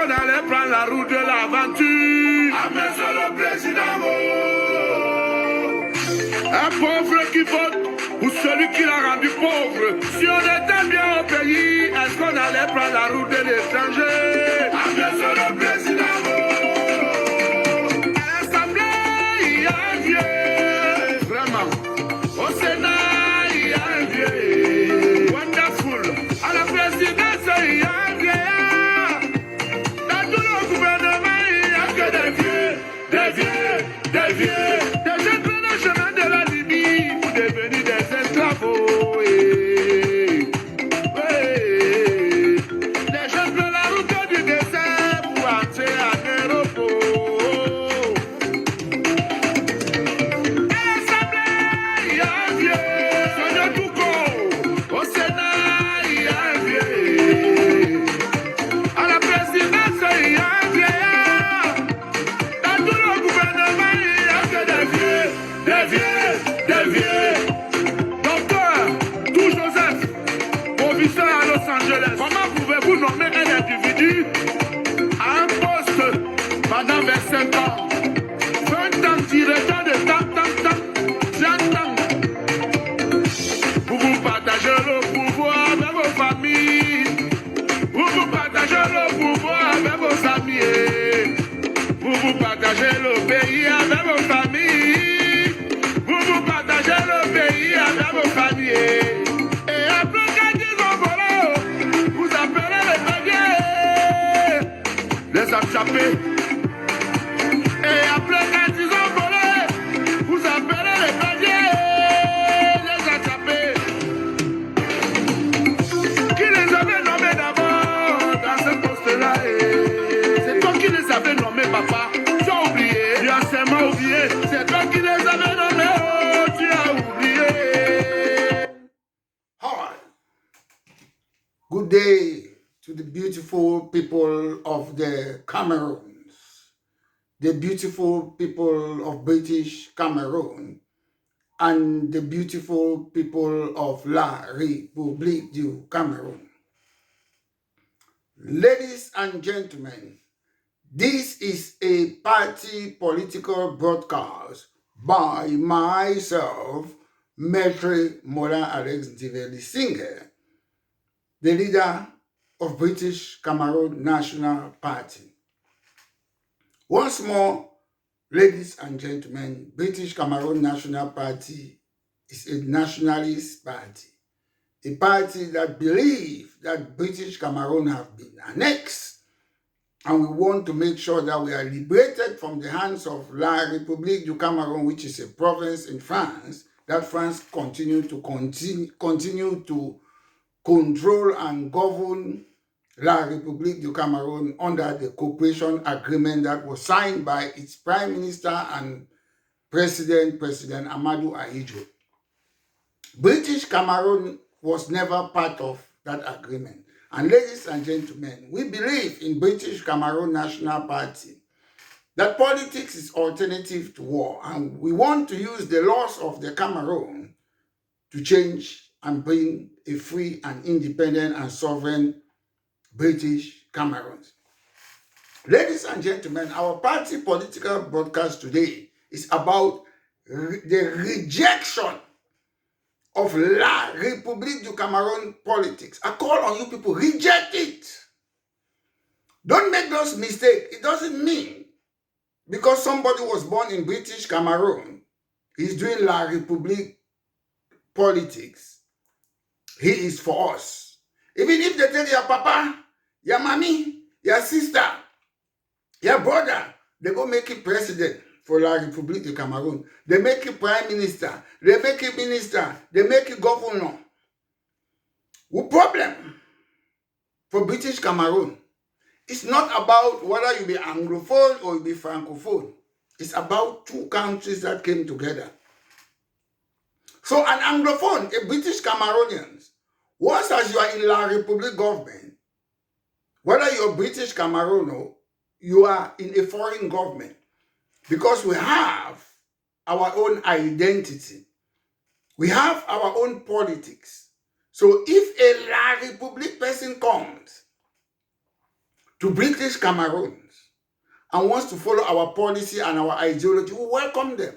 qu'on allait prendre la route de l'aventure? Ah, monsieur le président, un pauvre qui vote pour celui qui l'a rendu pauvre. Si on était bien au pays, est-ce qu'on allait prendre la route de l'étranger? Ah, monsieur le président, à l'Assemblée, il y a un vieux, vraiment. Au Sénat, il y a un vieux, wonderful. À la présidence, il y a un vieillard. Dans tout le gouvernement, il n'y a que des vieux, des vieux, des vieux. Des gens prennent le chemin de la Libye pour devenir des esclaves. Les gens prennent la route du désert pour entrer en Europe. À l'Assemblée, il y a un vieux, Sonia Touko. Au Sénat, il y a un vieux. À la présidence, il y a un vieillard. Dans tout le gouvernement, il n'y a que des vieux, des vieux, des vieux. Docteur, tout Joseph, professeur à Los Angeles, comment pouvez-vous nommer un individu à un poste pendant 25 ans, 20 ans, directeur de tant, vous vous partagez le pouvoir avec vos familles, vous vous partagez le pouvoir avec vos amis, vous vous partagez le pays avec vos familles, vous vous partagez le pays avec vos familles. Et après quand ils ont volé, vous appelez les médias, les attraper. Et après quand ils ont volé, vous appelez les médias, les attraper. Qui les avait nommés d'abord dans ce poste-là? C'est toi qui les avais nommés, papa. Tu as oublié. Tu as seulement oublié. C'est toi qui les avais nommés. Oh, tu as oublié. Hi. Good day to the beautiful people of the Cameroon, the beautiful people of British Cameroon, and the beautiful people of La République du Cameroun. Ladies and gentlemen, this is a party political broadcast by myself, Maître Morin Alex Ndiveli Singer, the leader of British Cameroon National Party. Once more, ladies and gentlemen, British Cameroon National Party is a nationalist party, a party that believes that British Cameroon have been annexed, and we want to make sure that we are liberated from the hands of La République du Cameroun, which is a province in France, that France continue to control and govern La République du Cameroun under the cooperation agreement that was signed by its Prime Minister and President Amadou Ahidjo. British Cameroon was never part of that agreement. And ladies and gentlemen, we believe in British Cameroon National Party that politics is alternative to war, and we want to use the laws of the Cameroon to change and bring a free and independent and sovereign British Cameroon. Ladies and gentlemen, our party political broadcast today is about the rejection of La République du Cameroun politics. I call on you people, reject it. Don't make those mistakes. It doesn't mean because somebody was born in British Cameroon, he's doing La République politics. He is for us. Even if they tell your papa, your mommy, your sister, your brother, they go make you president for La République du Cameroun. They make you prime minister. They make you minister. They make you governor. What problem for British Cameroon? It's not about whether you be Anglophone or you be Francophone. It's about two countries that came together. So an Anglophone, a British Cameroonian, once as you are in La République government, whether you're British Cameroon or you are in a foreign government, because we have our own identity. We have our own politics. So if a La République person comes to British Cameroons and wants to follow our policy and our ideology, we welcome them.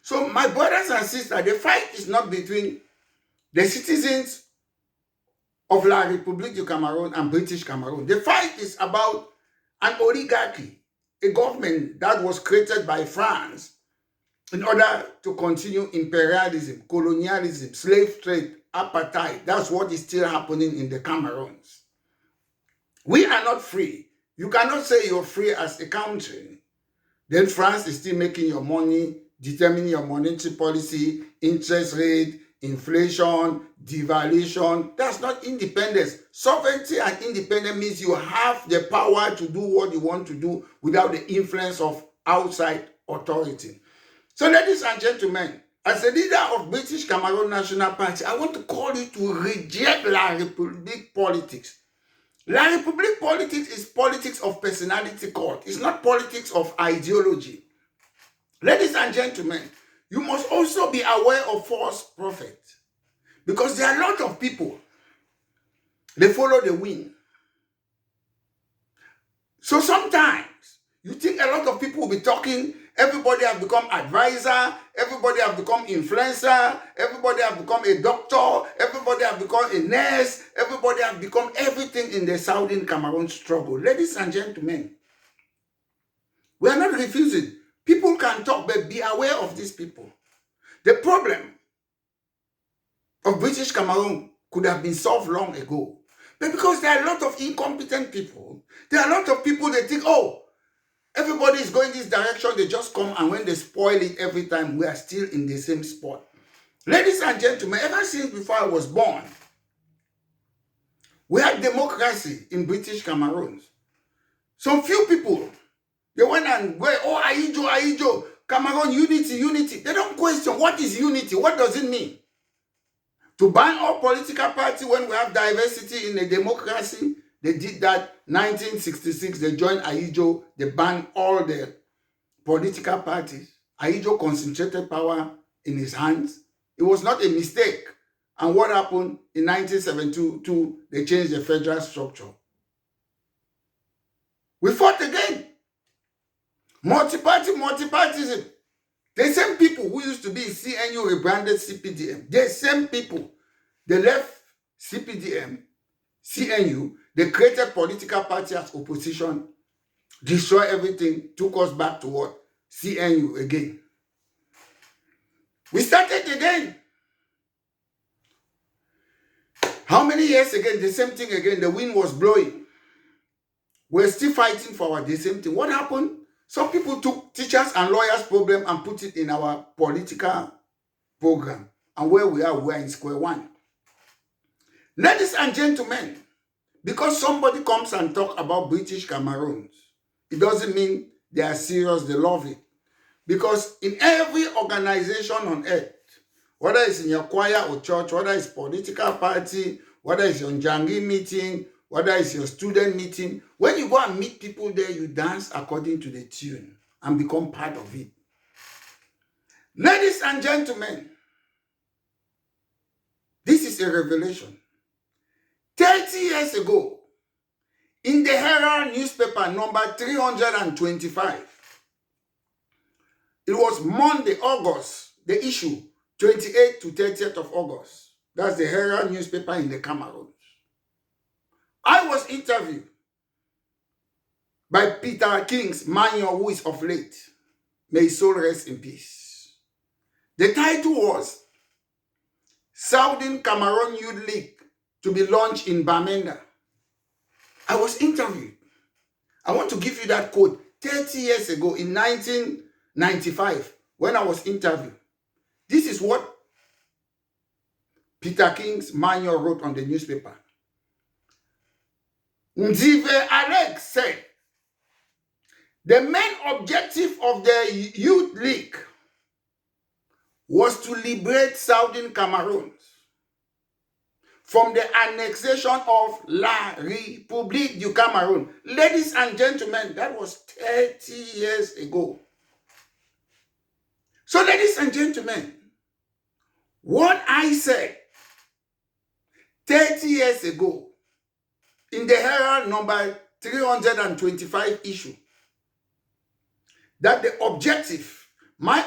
So my brothers and sisters, the fight is not between the citizens of La République du Cameroun and British Cameroon. The fight is about an oligarchy, a government that was created by France in order to continue imperialism, colonialism, slave trade, apartheid. That's what is still happening in the Cameroons. We are not free. You cannot say you're free as a country. Then France is still making your money, determining your monetary policy, interest rate, inflation, devaluation. That's not independence. Sovereignty and independence means you have the power to do what you want to do without the influence of outside authority. So ladies and gentlemen, as a leader of British Cameroon National Party, I want to call you to reject La République politics. La République politics is politics of personality cult. It's not politics of ideology. Ladies and gentlemen, you must also be aware of false prophets. Because there are a lot of people, they follow the wind. So sometimes, you think a lot of people will be talking, everybody have become advisor, everybody have become influencer, everybody have become a doctor, everybody have become a nurse, everybody have become everything in the Southern Cameroon struggle. Ladies and gentlemen, we are not refusing. People can talk, but be aware of these people. The problem of British Cameroon could have been solved long ago. But because there are a lot of incompetent people, there are a lot of people that think, oh, everybody is going this direction, they just come, and when they spoil it every time, we are still in the same spot. Ladies and gentlemen, ever since before I was born, we had democracy in British Cameroon. Some few people, they went and go, oh, Aijo, Cameroon, unity. They don't question what is unity, what does it mean? To ban all political parties when we have diversity in a democracy. They did that 1966. They joined Aijo. They banned all the political parties. Aijo concentrated power in his hands. It was not a mistake. And what happened in 1972? They changed the federal structure. We fought again. Multipartyism. The same people who used to be CNU rebranded CPDM. The same people. They left CPDM, CNU. They created political party as opposition, destroy everything, took us back to what? CNU again. We started again. How many years again? The same thing again. The wind was blowing. We're still fighting for the same thing. What happened? Some people took teachers and lawyers' problem and put it in our political program. And where we are in square one. Ladies and gentlemen, because somebody comes and talk about British Cameroons, it doesn't mean they are serious, they love it. Because in every organization on earth, whether it's in your choir or church, whether it's political party, whether it's your Njangi meeting, whether it's your student meeting, when you go and meet people there, you dance according to the tune and become part of it. Ladies and gentlemen, this is a revelation. 30 years ago, in the Herald newspaper number 325, it was Monday, August, the issue, 28th to 30th of August. That's the Herald newspaper in the Cameroon. I was interviewed by Peter King's Manuel, who is of late. May his soul rest in peace. The title was Southern Cameroon Youth League to be launched in Bamenda. I was interviewed. I want to give you that quote. 30 years ago, in 1995, when I was interviewed, this is what Peter King's Manuel wrote on the newspaper. Nzive Alex said, the main objective of the Youth League was to liberate Southern Cameroon from the annexation of La République du Cameroun. Ladies and gentlemen, that was 30 years ago. So, ladies and gentlemen, what I said 30 years ago in the Herald number 325 issue. That the objective, my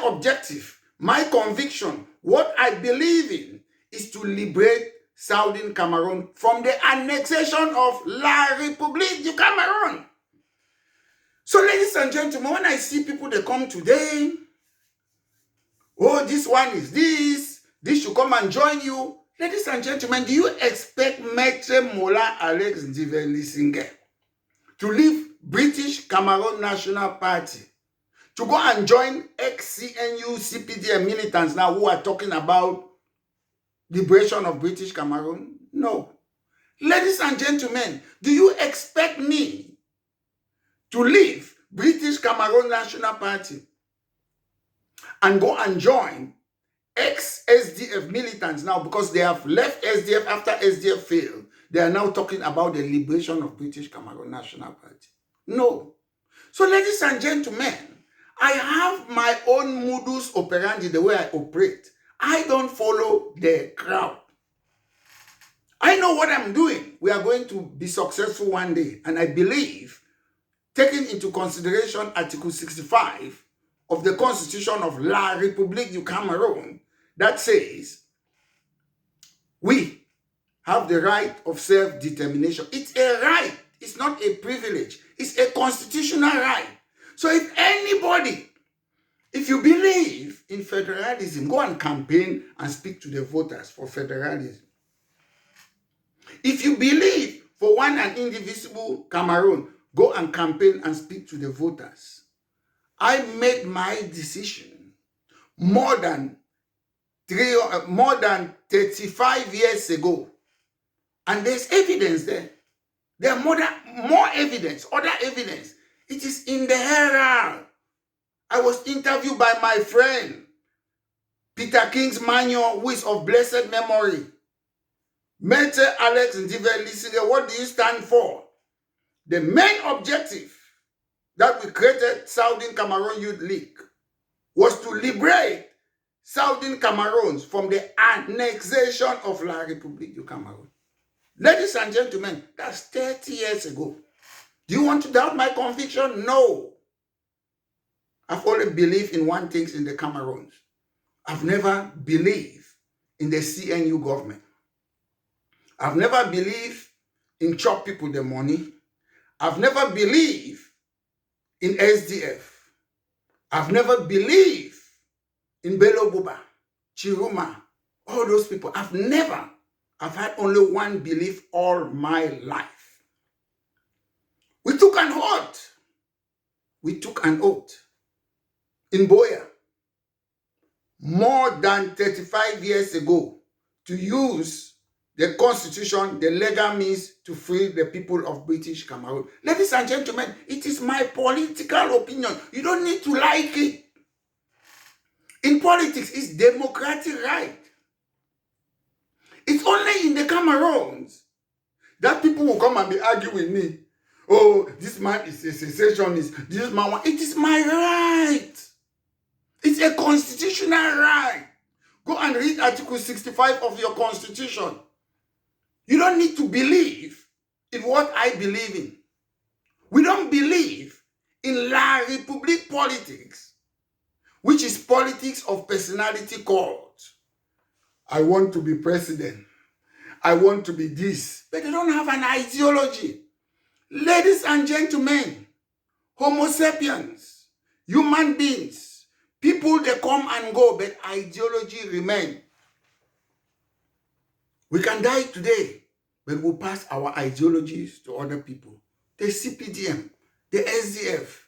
conviction, what I believe in is to liberate Southern Cameroon from the annexation of La République du Cameroun. So ladies and gentlemen, when I see people, they come today, oh, this one is this should come and join you. Ladies and gentlemen, do you expect Maître Mola Alex Ndive-Lisingeh to leave British Cameroon National Party to go and join ex-CNU CPDM militants now who are talking about liberation of British Cameroon? No. Ladies and gentlemen, do you expect me to leave British Cameroon National Party and go and join ex-SDF militants now because they have left SDF after SDF failed? They are now talking about the liberation of British Cameroon National Party. No. So ladies and gentlemen, I have my own modus operandi, the way I operate. I don't follow the crowd. I know what I'm doing. We are going to be successful one day. And I believe, taking into consideration Article 65 of the Constitution of La République du Cameroun, that says we have the right of self-determination. It's a right. It's not a privilege. It's a constitutional right. So if anybody, if you believe in federalism, go and campaign and speak to the voters for federalism. If you believe for one and indivisible Cameroon, go and campaign and speak to the voters. I made my decision more than 35 years ago. And there's evidence there. There are more evidence, other evidence. It is in the Herald. I was interviewed by my friend, Peter King's Manual, who is of blessed memory. Maître Alex Ndive-Lisingeh, what do you stand for? The main objective that we created Southern Cameroon Youth League was to liberate Southern Cameroons from the annexation of La République du Cameroun. Ladies and gentlemen, that's 30 years ago. Do you want to doubt my conviction? No. I've only believed in one thing in the Cameroons. I've never believed in the CNU government. I've never believed in chop people the money. I've never believed in SDF. I've never believed in Bello Buba, Chiruma, all those people. I've had only one belief all my life. We took an oath. We took an oath in Boya more than 35 years ago to use the constitution, the legal means to free the people of British Cameroon. Ladies and gentlemen, it is my political opinion. You don't need to like it. In politics, it's democratic right. It's only in the Cameroons that people will come and be arguing with me. Oh, this man is a secessionist. This man, it is my right. It's a constitutional right. Go and read Article 65 of your constitution. You don't need to believe in what I believe in. We don't believe in La République politics, which is politics of personality cult. I want to be president. I want to be this. But they don't have an ideology. Ladies and gentlemen, Homo sapiens, human beings, people, they come and go, but ideology remains. We can die today, but we'll pass our ideologies to other people. The CPDM, the SDF,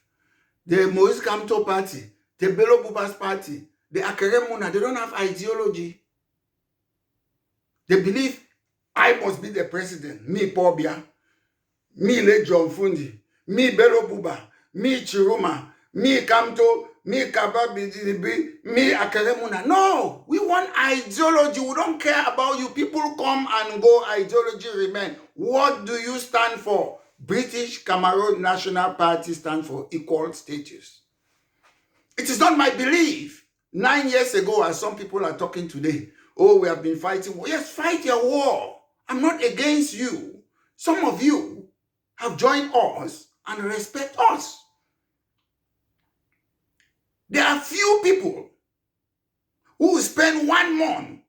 the Moise Kamto party, the Bello Buba's party, the Akeremuna, they don't have ideology. They believe I must be the president. Me Pobia, me Le John Fundi, me Bello Buba, me Chiruma, me Kamto, me Kababi, me Akeremuna. No, we want ideology. We don't care about you. People come and go. Ideology remain. What do you stand for? British Cameroon National Party stands for equal status. It is not my belief. 9 years ago, as some people are talking today, oh, we have been fighting war. Yes, fight your war. I'm not against you. Some of you, have joined us and respect us. There are few people who will spend 1 month,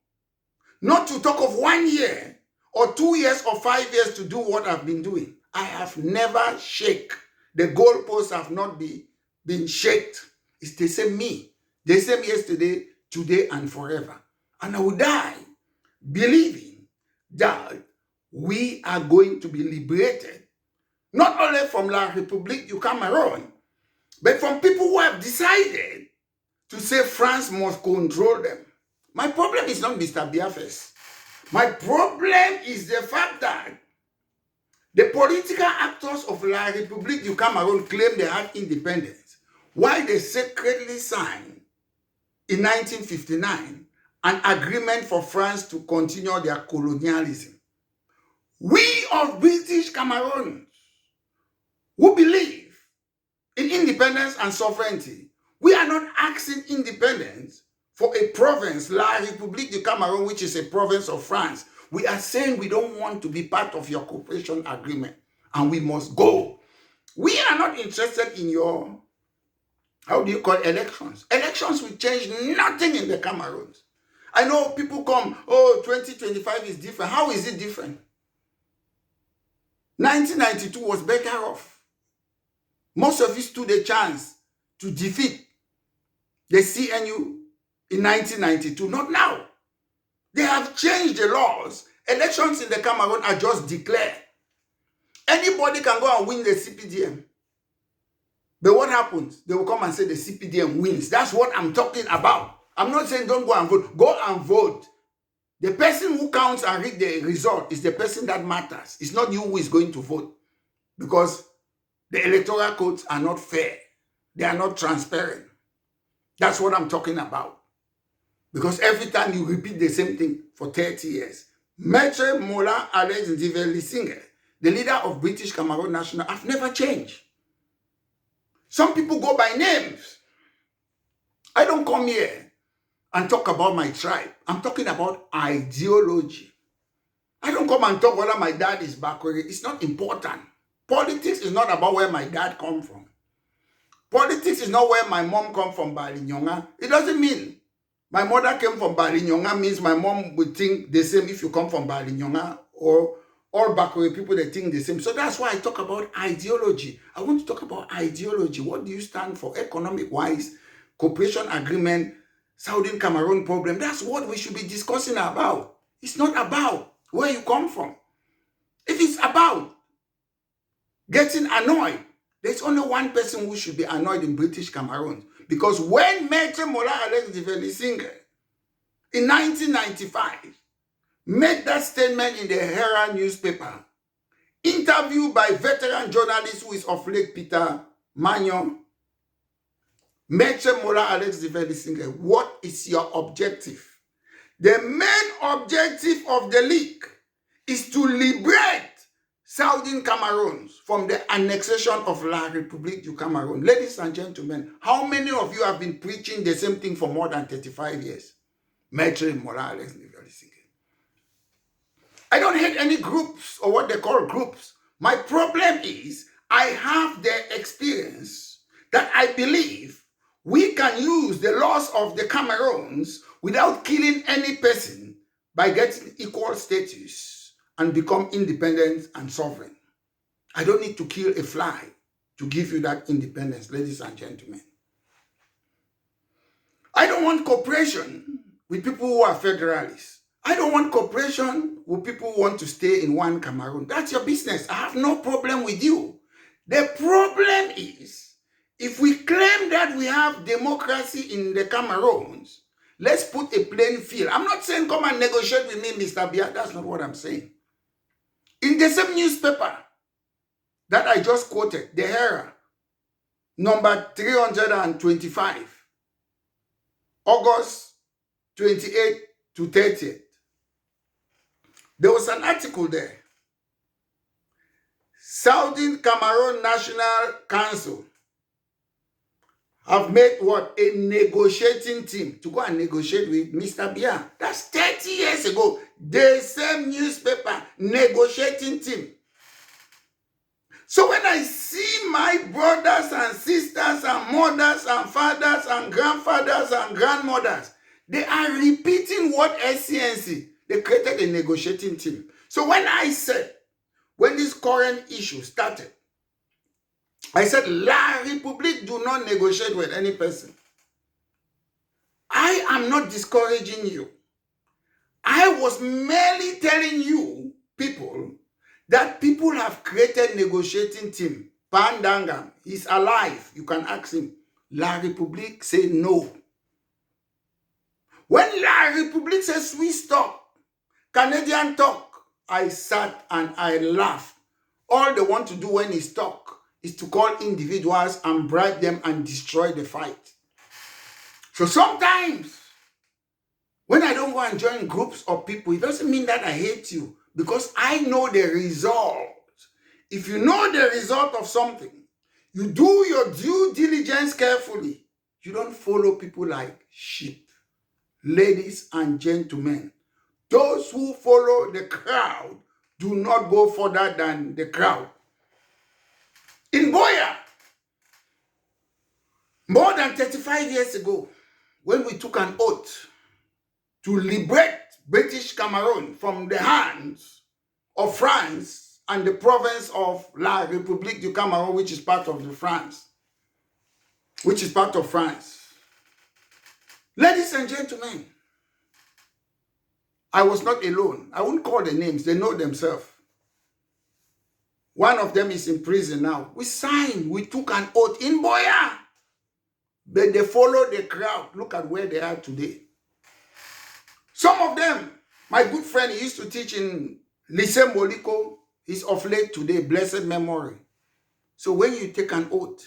not to talk of 1 year or 2 years or 5 years to do what I've been doing. I have never shake. The goalposts have not been shaked. It's the same me. The same yesterday, today, and forever. And I will die believing that we are going to be liberated, not only from La République du Cameroun, but from people who have decided to say France must control them. My problem is not Mr. Biafes. My problem is the fact that the political actors of La République du Cameroun claim they have independence, while they secretly signed in 1959 an agreement for France to continue their colonialism. We of British Cameroon who believe in independence and sovereignty, we are not asking independence for a province, La République du Cameroun, which is a province of France. We are saying we don't want to be part of your cooperation agreement and we must go. We are not interested in your, how do you call elections? Elections will change nothing in the Cameroons. I know people come, oh, 2025 is different. How is it different? 1992 was better off. Most of you stood a chance to defeat the CNU in 1992, not now. They have changed the laws. Elections in the Cameroon are just declared. Anybody can go and win the CPDM. But what happens? They will come and say the CPDM wins. That's what I'm talking about. I'm not saying don't go and vote. Go and vote. The person who counts and read the result is the person that matters. It's not you who is going to vote. Because the electoral codes are not fair. They are not transparent. That's what I'm talking about. Because every time you repeat the same thing for 30 years. Maitre Mola Alex Ndiveli, the leader of British Cameroon National, have never changed. Some people go by names. I don't come here and talk about my tribe. I'm talking about ideology. I don't come and talk whether my dad is backward. It's not important. Politics is not about where my dad come from. Politics is not where my mom come from, Balinyonga. It doesn't mean my mother came from Balinyonga means my mom would think the same if you come from Balinyonga, or all backward people that think the same. So that's why I talk about ideology. I want to talk about ideology. What do you stand for economic-wise? Cooperation agreement, Southern Cameroon problem. That's what we should be discussing about. It's not about where you come from. If it's about getting annoyed, there's only one person who should be annoyed in British Cameroon. Because when Maitre Mola Alex Ndiveli in 1995 made that statement in the Herald newspaper, interviewed by veteran journalist who is of Lake Peter Magnon, Maitre Mola Alex Ndiveli, what is your objective? The main objective of the league is to liberate Southern Cameroons from the annexation of La République du Cameroun. Ladies and gentlemen, how many of you have been preaching the same thing for more than 35 years? Maitre Mola Alex Ndiveli. I don't hate any groups or what they call groups. My problem is I have the experience that I believe we can use the laws of the Cameroons without killing any person by getting equal status and become independent and sovereign. I don't need to kill a fly to give you that independence, ladies and gentlemen. I don't want cooperation with people who are federalists. I don't want cooperation with people who want to stay in one Cameroon. That's your business. I have no problem with you. The problem is, if we claim that we have democracy in the Cameroons, let's put a playing field. I'm not saying come and negotiate with me, Mr. Bia. That's not what I'm saying. In the same newspaper that I just quoted, the Herald, number 325, August 28 to 30th, there was an article there. Southern Cameroon National Council have made what? A negotiating team to go and negotiate with Mr. Bia. That's 30 years ago. The same newspaper, negotiating team. So when I see my brothers and sisters and mothers and fathers and grandfathers and grandmothers, they are repeating what SCNC, they created a negotiating team. So when I said, when this current issue started, I said, La République do not negotiate with any person. I am not discouraging you. I was merely telling you, people, that people have created negotiating team. Pandangam is alive. You can ask him. La République say no. When La République says we stop, Canadian talk, I sat and I laughed. All they want to do when it's talk is to call individuals and bribe them and destroy the fight. So sometimes, when I don't go and join groups of people, it doesn't mean that I hate you, because I know the result. If you know the result of something, you do your due diligence carefully. You don't follow people like sheep. Ladies and gentlemen, those who follow the crowd do not go further than the crowd. In Boya, more than 35 years ago, when we took an oath to liberate British Cameroun from the hands of France and the province of La République du Cameroun, which is part of France. Ladies and gentlemen, I was not alone. I won't call the names. They know themselves. One of them is in prison now. We signed. We took an oath in Boya. But they followed the crowd. Look at where they are today. Some of them, my good friend, he used to teach in Lycée Moliko. He's of late today, blessed memory. So when you take an oath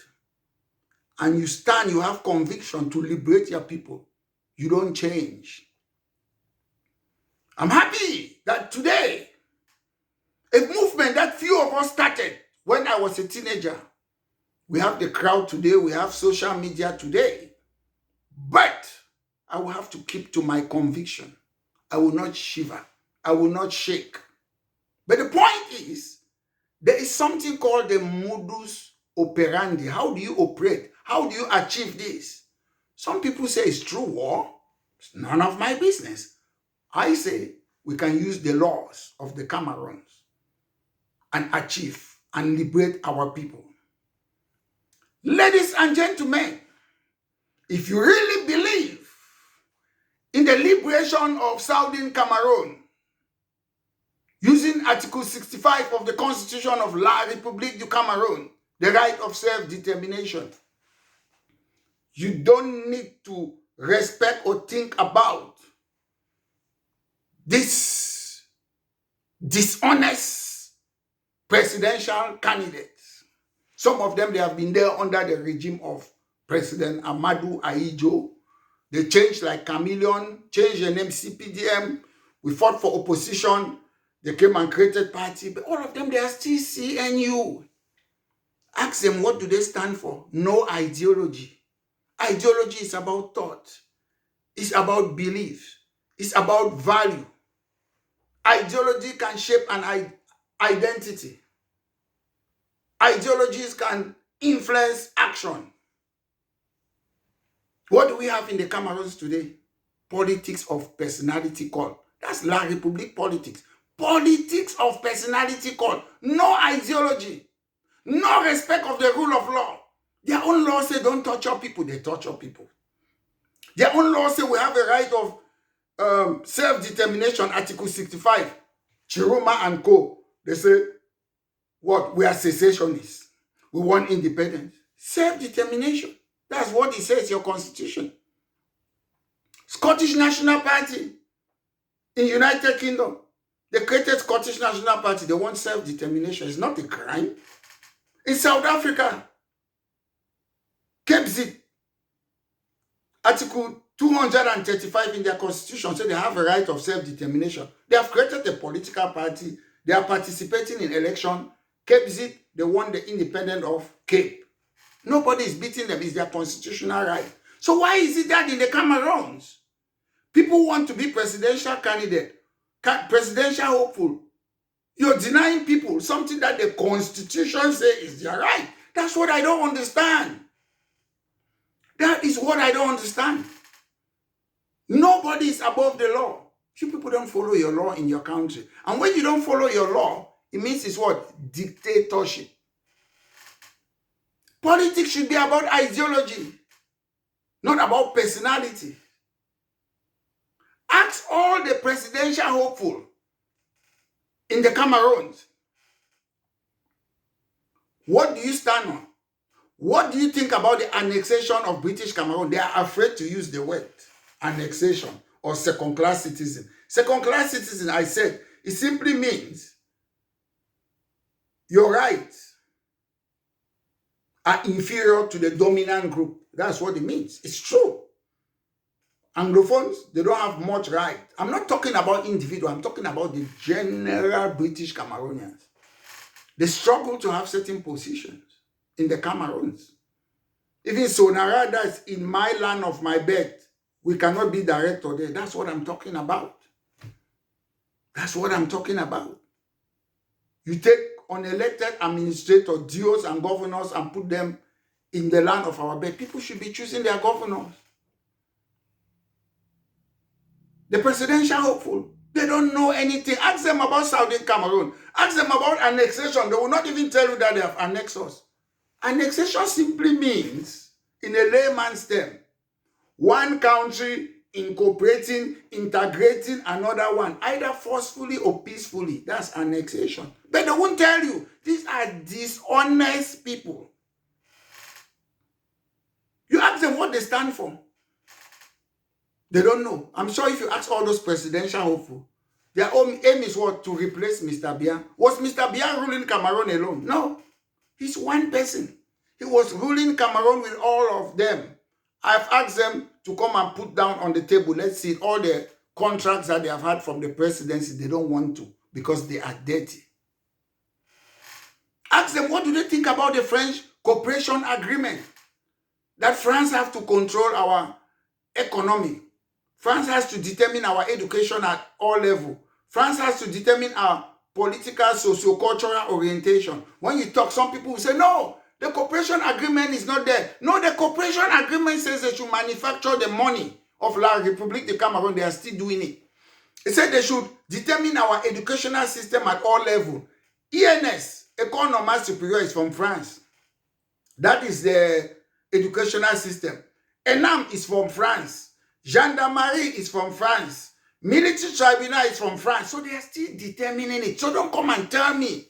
and you stand, you have conviction to liberate your people, you don't change. I'm happy that today, a movement that few of us started when I was a teenager, we have the crowd today, we have social media today, but I will have to keep to my conviction. I will not shiver. I will not shake. But the point is, there is something called the modus operandi. How do you operate? How do you achieve this? Some people say it's true war. It's none of my business. I say we can use the laws of the Cameroons and achieve and liberate our people. Ladies and gentlemen, if you really believe in the liberation of Southern Cameroon, using Article 65 of the Constitution of La République du Cameroun, the right of self-determination, you don't need to respect or think about this dishonest presidential candidates. Some of them, they have been there under the regime of President Amadou Ahidjo. They changed like chameleon, changed the name CPDM. We fought for opposition. They came and created party. But all of them, they are still CNU. Ask them, what do they stand for? No ideology. Ideology is about thought. It's about belief. It's about value. Ideology can shape an identity. Ideologies can influence action. What do we have in the Cameroons today? Politics of personality cult. That's La République politics. Politics of personality cult. No ideology. No respect of the rule of law. Their own law say don't torture people. They torture people. Their own law say we have a right of self-determination, Article 65. Chiroma and co. They say, what? We are secessionists. We want independence. Self-determination. That's what it says, your constitution. Scottish National Party in United Kingdom. They created Scottish National Party. They want self-determination. It's not a crime. In South Africa, Cape Zip, Article 235 in their constitution, so they have a right of self-determination. They have created a political party. They are participating in election. Cape Zip, they want the independence of Cape. Nobody is beating them. It's their constitutional right. So why is it that in the Cameroons, people want to be presidential candidate, presidential hopeful, You're denying people something that the Constitution says is their right. That's what I don't understand. That is what I don't understand. Nobody is above the law. You people don't follow your law in your country. And when you don't follow your law, it means it's what? Dictatorship. Politics should be about ideology, not about personality. Ask all the presidential hopeful in the Cameroons, what do you stand on? What do you think about the annexation of British Cameroon? They are afraid to use the word annexation or second-class citizen. Second-class citizen, I said, it simply means your rights are inferior to the dominant group. That's what it means. It's true. Anglophones, they don't have much right. I'm not talking about individual. I'm talking about the general British Cameroonians. They struggle to have certain positions in the Cameroons. Even Sonara, that's in my land of my birth, we cannot be director there. That's what I'm talking about. That's what I'm talking about. You take unelected administrators, DOs and governors and put them in the land of our birth. People should be choosing their governors. The presidential hopeful, they don't know anything. Ask them about Southern Cameroon. Ask them about annexation. They will not even tell you that they have annexed us. Annexation simply means, in a layman's term, one country incorporating, integrating another one, either forcefully or peacefully. That's annexation. But they won't tell you. These are dishonest people. You ask them what they stand for. They don't know. I'm sure if you ask all those presidential hopeful, their aim is what? To replace Mr. Biya. Was Mr. Biya ruling Cameroon alone? No. He's one person. He was ruling Cameroon with all of them. I've asked them to come and put down on the table. Let's see all the contracts that they have had from the presidency. They don't want to because they are dirty. Ask them, what do they think about the French cooperation agreement? That France has to control our economy. France has to determine our education at all levels. France has to determine our political, socio-cultural orientation. When you talk, some people will say, no, the cooperation agreement is not there. No, the cooperation agreement says they should manufacture the money of La Republique du Cameroun. They are still doing it. It said they should determine our educational system at all levels. ENS, École Normale Supérieure, is from France. That is the educational system. ENAM is from France. Gendarmerie is from France. Military tribunal is from France. So they are still determining it. So don't come and tell me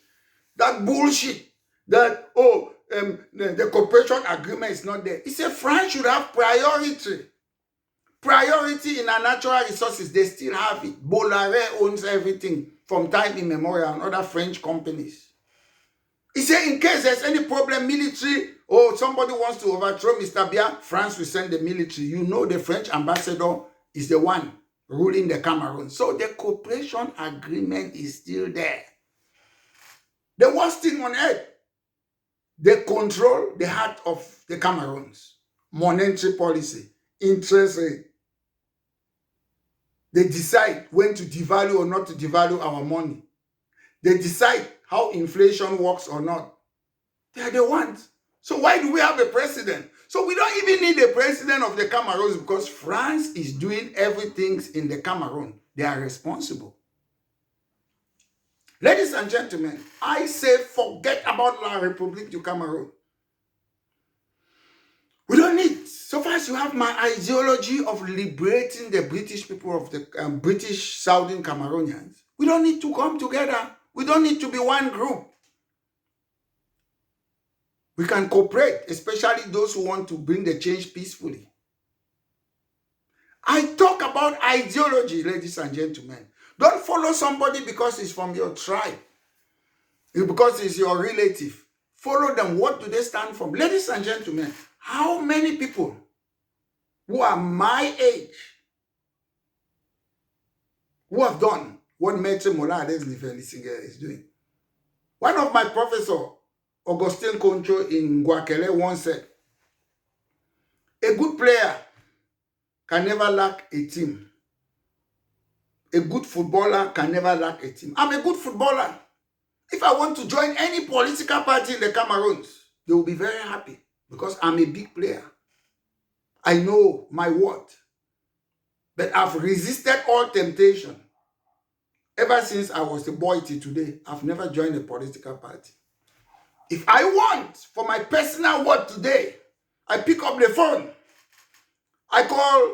that bullshit that, the cooperation agreement is not there. He said France should have priority. Priority in our natural resources. They still have it. Bolloré owns everything from time immemorial and other French companies. He said in case there's any problem, military, or somebody wants to overthrow Mr. Biya, France will send the military. You know the French ambassador is the one ruling the Cameroon. So the cooperation agreement is still there. The worst thing on earth, they control the heart of the Cameroons. Monetary policy, interest rate. They decide when to devalue or not to devalue our money. They decide how inflation works or not. They are the ones. So why do we have a president? So we don't even need a president of the Cameroons because France is doing everything in the Cameroon. They are responsible. Ladies and gentlemen, I say forget about La République du Cameroun. We don't need, so far as you have my ideology of liberating the British people of the British Southern Cameroonians, we don't need to come together. We don't need to be one group. We can cooperate, especially those who want to bring the change peacefully. I talk about ideology, ladies and gentlemen. Don't follow somebody because he's from your tribe, because he's your relative. Follow them. What do they stand for? Ladies and gentlemen, how many people who are my age who have done what Maître Mola is doing? One of my professors, Augustin Concho in Guakele, once said, a good player can never lack a team. A good footballer can never lack a team. I'm a good footballer. If I want to join any political party in the Cameroons, they will be very happy because I'm a big player. I know my worth. But I've resisted all temptation. Ever since I was a boy till today, I've never joined a political party. If I want for my personal work today, I pick up the phone. I call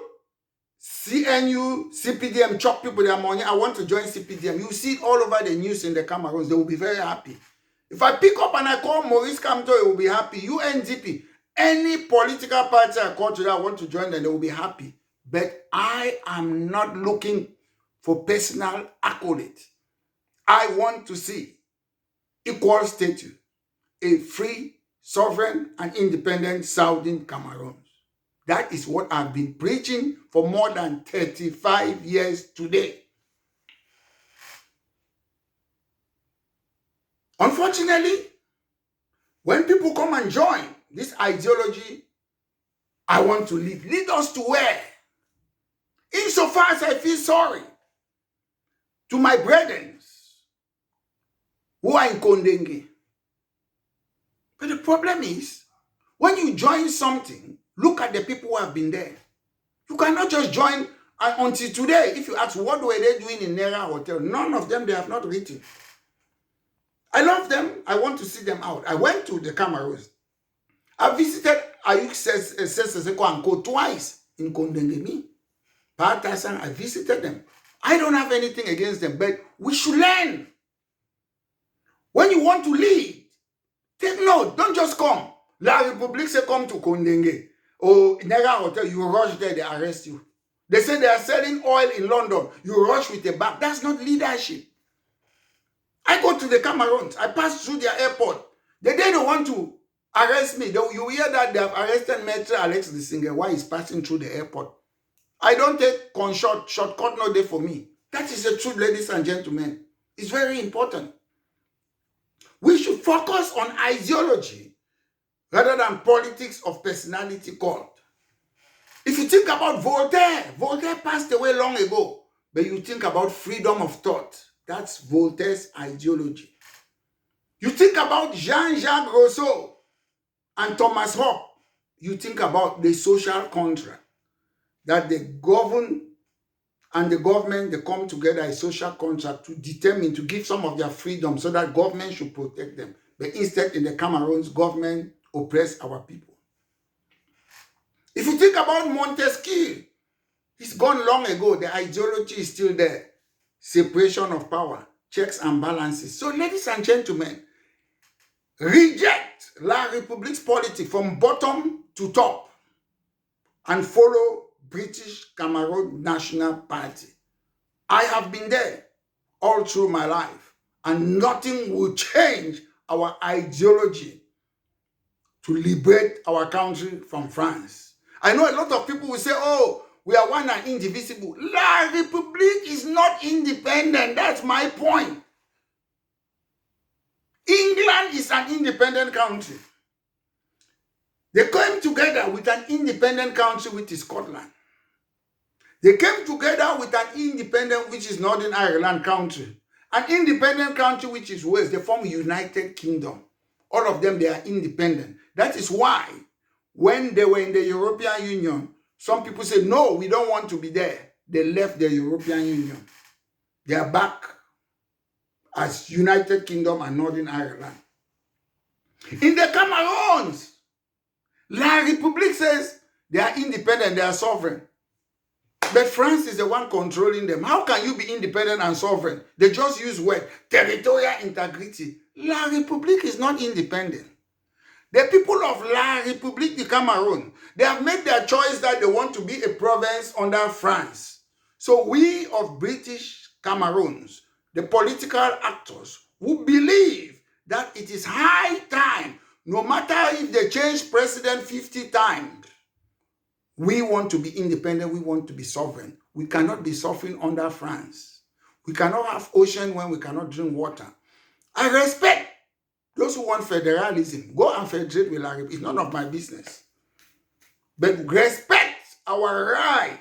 CNU, CPDM, chop people their money. I want to join CPDM. You see it all over the news in the Cameroons. They will be very happy. If I pick up and I call Maurice Kamto, he will be happy. UNDP, any political party I call today, I want to join them, they will be happy. But I am not looking for personal accolade. I want to see equal status, a free, sovereign, and independent Southern Cameroon. That is what I've been preaching for more than 35 years today. Unfortunately, when people come and join this ideology, I want to lead us to where? Insofar as I feel sorry to my brethren who are in Kondenge. But the problem is, when you join something, look at the people who have been there. You cannot just join until today. If you ask what were they doing in Nera Hotel, none of them, they have not written. I love them. I want to see them out. I went to the Cameroons. I visited Ayuk Seseko and Co twice in Kondengemi. Patasan, I visited them. I don't have anything against them, but we should learn. When you want to lead, take note. Don't just come. La Republique say come to Kondenge. Or Nera Hotel, you rush there, they arrest you. They say they are selling oil in London. You rush with a bag. That's not leadership. I go to the Cameroons. I pass through their airport. The day they want to arrest me, you hear that they have arrested Maitre Alex the Singer while he's passing through the airport. I don't take shortcut no day for me. That is the truth, ladies and gentlemen. It's very important. We should focus on ideology rather than politics of personality cult. If you think about Voltaire passed away long ago, but you think about freedom of thought. That's Voltaire's ideology. You think about Jean-Jacques Rousseau and Thomas Hobbes. You think about the social contract. That the government and the government, they come together a social contract to determine, to give some of their freedom so that government should protect them. But instead, in the Cameroons, government oppress our people. If you think about Montesquieu, he's gone long ago. The ideology is still there. Separation of power, checks and balances. So, ladies and gentlemen, reject La République's politics from bottom to top and follow British Cameroon National Party. I have been there all through my life, and nothing will change our ideology to liberate our country from France. I know a lot of people will say, oh, we are one and indivisible. La République is not independent. That's my point. England is an independent country. They came together with an independent country, which is Scotland. They came together with an independent, which is Northern Ireland country. An independent country, which is Wales. They form United Kingdom. All of them, they are independent. That is why, when they were in the European Union, some people say, no, we don't want to be there. They left the European Union. They are back as United Kingdom and Northern Ireland. In the Cameroons, La République says they are independent, they are sovereign. But France is the one controlling them. How can you be independent and sovereign? They just use word, territorial integrity. La République is not independent. The people of La République du Cameroun, they have made their choice that they want to be a province under France. So we of British Cameroons, the political actors, who believe that it is high time, no matter if they change president 50 times, we want to be independent, we want to be sovereign. We cannot be sovereign under France. We cannot have ocean when we cannot drink water. I respect those who want federalism. Go and federate with La République. It's none of my business. But respect our right,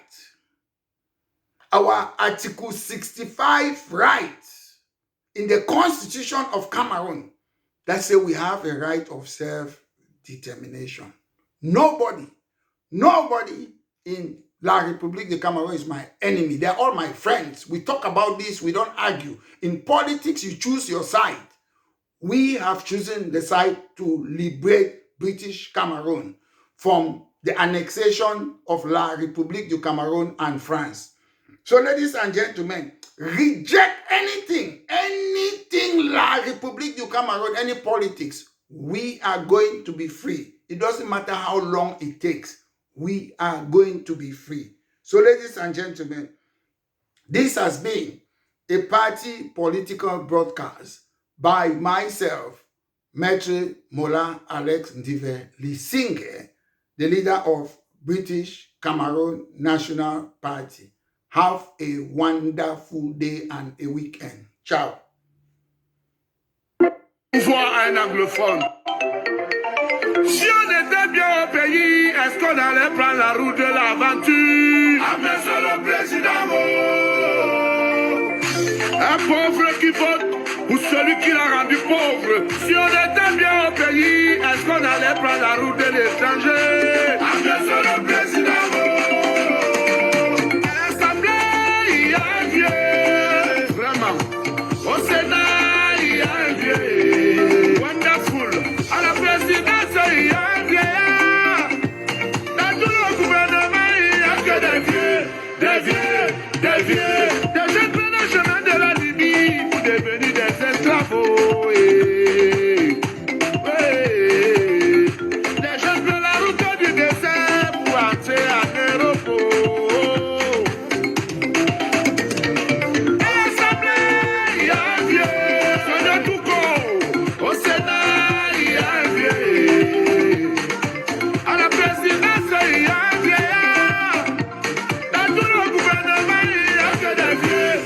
our Article 65 right in the Constitution of Cameroon that say we have a right of self-determination. Nobody in La République du Cameroun is my enemy. They're all my friends. We talk about this, we don't argue. In politics, you choose your side. We have chosen the side to liberate British Cameroon from the annexation of La République du Cameroun and France. So, ladies and gentlemen, reject anything La République du Cameroun, any politics. We are going to be free. It doesn't matter how long it takes. We are going to be free. So, ladies and gentlemen, this has been a party political broadcast by myself, Maître Mola Alex Ndive Lisinge, the leader of British Cameroon National Party. Have a wonderful day and a weekend. Ciao. Voir un anglophone. Si on était bien au pays, est-ce qu'on allait prendre la route de l'aventure? Ah, monsieur le président, un pauvre qui vote ou celui qui l'a rendu pauvre. Si on était bien au pays, est-ce qu'on allait prendre la route de l'étranger? Ah, monsieur le président, à l'Assemblée, il y a un vieux. Vraiment. Au Sénat, il y a un vieux. Wonderful. À la présidence, il y a un vieillard. Dans tout le gouvernement, il n'y a que des vieux. Des jeunes prennent le chemin de la Libye pour devenir des esclaves. Les jeunes prennent la route du désert pour entrer en Europe. À l'Assemblée, il y a un vieux. Sonia Touko. Au Sénat, il y a un vieux. À la présidence, il y a un vieillard. Dans tout le gouvernement, il n'y a que des vieux.